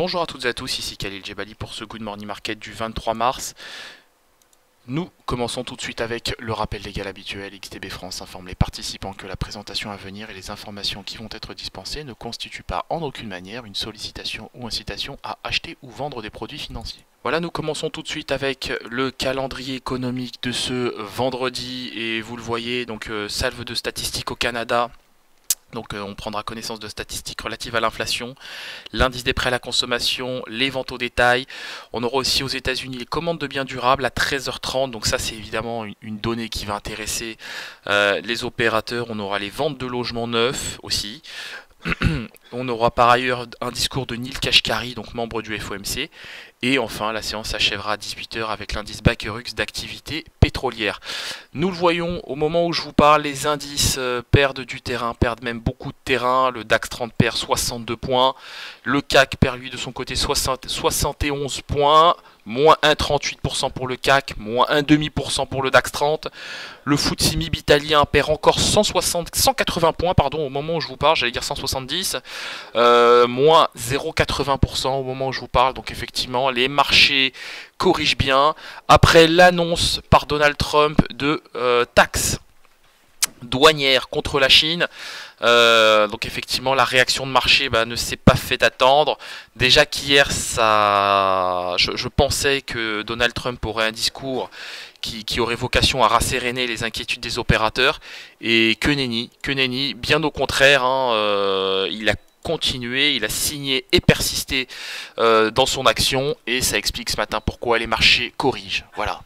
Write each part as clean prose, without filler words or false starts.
Bonjour à toutes et à tous, ici Khalil Djebali pour ce Good Morning Market du 23 mars. Nous commençons tout de suite avec le rappel légal habituel. XTB France informe les participants que la présentation à venir et les informations qui vont être dispensées ne constituent pas en aucune manière une sollicitation ou incitation à acheter ou vendre des produits financiers. Voilà, nous commençons tout de suite avec le calendrier économique de ce vendredi et vous le voyez, donc salve de statistiques au Canada. Donc on prendra connaissance de statistiques relatives à l'inflation, l'indice des prêts à la consommation, les ventes au détail. On aura aussi aux États-Unis les commandes de biens durables à 13h30. Donc ça c'est évidemment une donnée qui va intéresser les opérateurs. On aura les ventes de logements neufs aussi. On aura par ailleurs un discours de Neil Kashkari, donc membre du FOMC. Et enfin, la séance s'achèvera à 18h avec l'indice Bakerux d'activité pétrolière. Nous le voyons, au moment où je vous parle, les indices perdent du terrain, perdent même beaucoup de terrain. Le DAX 30 perd 62 points. Le CAC perd lui de son côté 71 points. Moins 1,38% pour le CAC, moins 1,5% pour le DAX 30. Le FTSE MIB italien perd encore 180 points au moment où je vous parle, j'allais dire 170. Moins 0,80% au moment où je vous parle. Donc effectivement, les marchés corrigent bien. Après l'annonce par Donald Trump de taxes douanières contre la Chine, donc effectivement la réaction de marché ne s'est pas fait attendre. Déjà qu'hier je pensais que Donald Trump aurait un discours qui aurait vocation à rasséréner les inquiétudes des opérateurs, et que nenni, bien au contraire, il a continué, il a signé et persisté dans son action, et ça explique ce matin pourquoi les marchés corrigent. Voilà.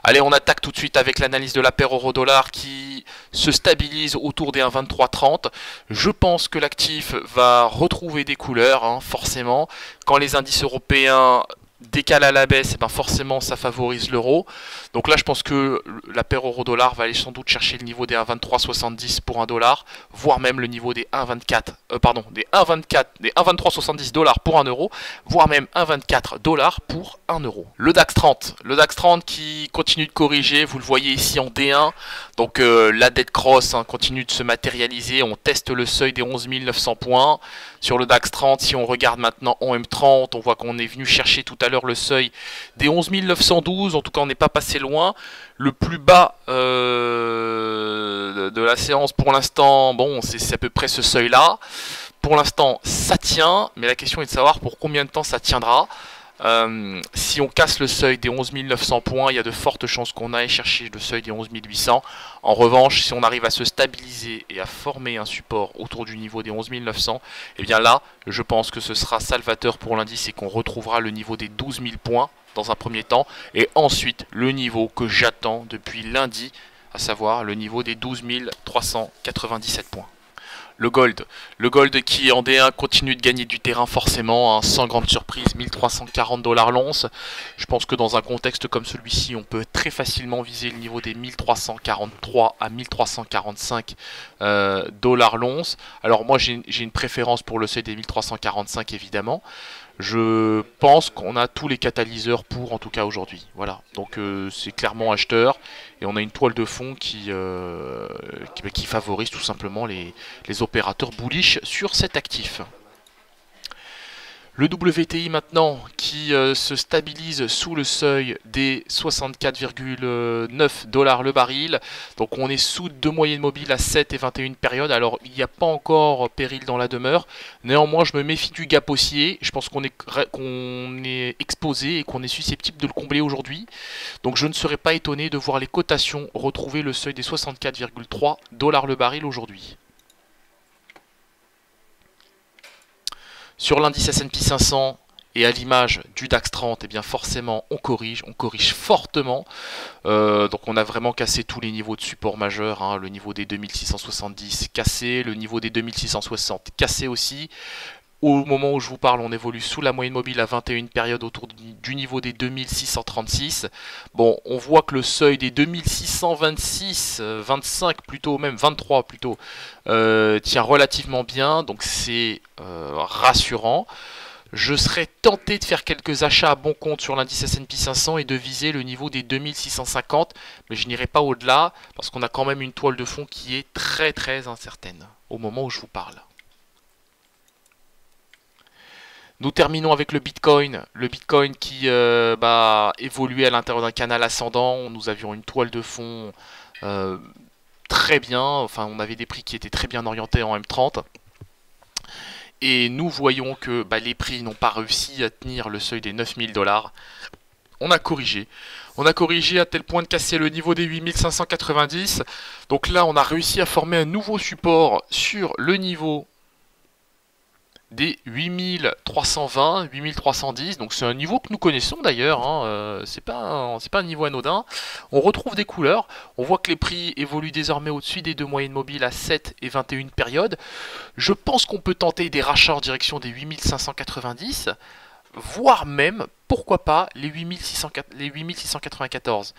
Allez, on attaque tout de suite avec l'analyse de la paire euro-dollar qui se stabilise autour des 1,2330. Je pense que l'actif va retrouver des couleurs, forcément. Quand les indices européens décalent à la baisse, forcément ça favorise l'euro. Donc là je pense que la paire euro-dollar va aller sans doute chercher le niveau des 1,2370 pour un dollar, voire même le niveau des 1,2370 dollars pour un euro, voire même 1,24 dollars pour un euro. Le DAX 30 qui continue de corriger, vous le voyez ici en D1. Donc la dead cross continue de se matérialiser, on teste le seuil des 11 900 points. Sur le DAX 30, si on regarde maintenant en M30, on voit qu'on est venu chercher tout à l'heure le seuil des 11 912, en tout cas on n'est pas passé loin. Le plus bas de la séance pour l'instant, bon, c'est à peu près ce seuil là. Pour l'instant ça tient, mais la question est de savoir pour combien de temps ça tiendra. Si on casse le seuil des 11 900 points, il y a de fortes chances qu'on aille chercher le seuil des 11 800. En revanche, si on arrive à se stabiliser et à former un support autour du niveau des 11 900, et bien là, je pense que ce sera salvateur pour l'indice et qu'on retrouvera le niveau des 12 000 points dans un premier temps, et ensuite le niveau que j'attends depuis lundi, à savoir le niveau des 12 397 points. Le gold qui en D1 continue de gagner du terrain forcément, sans grande surprise, 1340 dollars l'once. Je pense que dans un contexte comme celui-ci, on peut très facilement viser le niveau des 1343 à 1345 dollars l'once. Alors moi j'ai une préférence pour le seuil des 1345 évidemment. Je pense qu'on a tous les catalyseurs pour, en tout cas aujourd'hui. Voilà, donc c'est clairement acheteur, et on a une toile de fond qui favorise tout simplement les opérateurs bullish sur cet actif. Le WTI maintenant qui se stabilise sous le seuil des 64,9 dollars le baril. Donc on est sous deux moyennes mobiles à 7 et 21 périodes. Alors il n'y a pas encore péril dans la demeure. Néanmoins je me méfie du gap haussier. Je pense qu'on est exposé et qu'on est susceptible de le combler aujourd'hui. Donc je ne serais pas étonné de voir les cotations retrouver le seuil des 64,3 dollars le baril aujourd'hui. Sur l'indice S&P 500 et à l'image du DAX 30, bien forcément on corrige fortement. Donc on a vraiment cassé tous les niveaux de support majeurs, le niveau des 2670 cassé, le niveau des 2660 cassé aussi. Au moment où je vous parle, on évolue sous la moyenne mobile à 21 périodes autour du niveau des 2636. Bon, on voit que le seuil des 2626, 25 plutôt, même 23 plutôt, tient relativement bien, donc c'est rassurant. Je serais tenté de faire quelques achats à bon compte sur l'indice S&P 500 et de viser le niveau des 2650, mais je n'irai pas au-delà parce qu'on a quand même une toile de fond qui est très très incertaine au moment où je vous parle. Nous terminons avec le Bitcoin. Le Bitcoin qui évoluait à l'intérieur d'un canal ascendant. Nous avions une toile de fond euh, très bien. Enfin, on avait des prix qui étaient très bien orientés en M30. Et nous voyons que les prix n'ont pas réussi à tenir le seuil des 9000 $. On a corrigé. On a corrigé à tel point de casser le niveau des 8590. Donc là, on a réussi à former un nouveau support sur le niveau des 8320, 8310. Donc c'est un niveau que nous connaissons d'ailleurs. C'est pas un niveau anodin. On retrouve des couleurs. On voit que les prix évoluent désormais au-dessus des deux moyennes mobiles à 7 et 21 périodes. Je pense qu'on peut tenter des rachats en direction des 8590. Voire même, pourquoi pas, les 8694.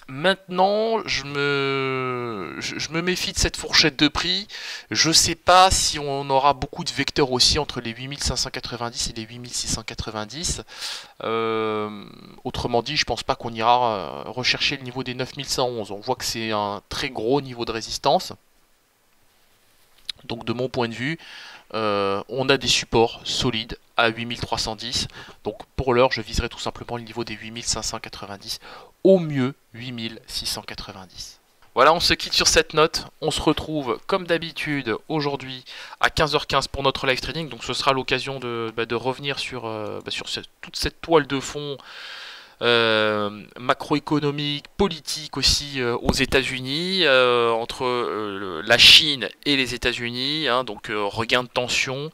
Maintenant, je me méfie de cette fourchette de prix. Je sais pas si on aura beaucoup de vecteurs aussi entre les 8590 et les 8690. Autrement dit, je pense pas qu'on ira rechercher le niveau des 9111. On voit que c'est un très gros niveau de résistance. Donc de mon point de vue, on a des supports solides à 8310. Donc pour l'heure, je viserai tout simplement le niveau des 8590. Au mieux 8690. Voilà, on se quitte sur cette note. On se retrouve comme d'habitude aujourd'hui à 15h15 pour notre live trading. Donc ce sera l'occasion de revenir sur toute cette toile de fond macroéconomique, politique aussi aux États-Unis, entre la Chine et les États-Unis, donc regain de tension,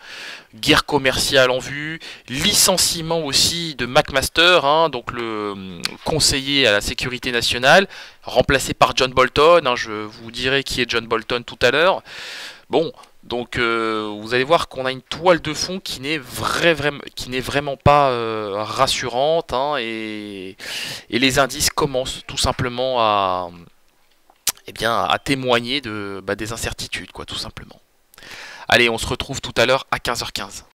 guerre commerciale en vue, licenciement aussi de McMaster, donc le conseiller à la sécurité nationale, remplacé par John Bolton. Je vous dirai qui est John Bolton tout à l'heure. Bon, donc vous allez voir qu'on a une toile de fond qui n'est vraiment pas rassurante, et les indices commencent tout simplement à témoigner des incertitudes, quoi, tout simplement. Allez, on se retrouve tout à l'heure à 15h15.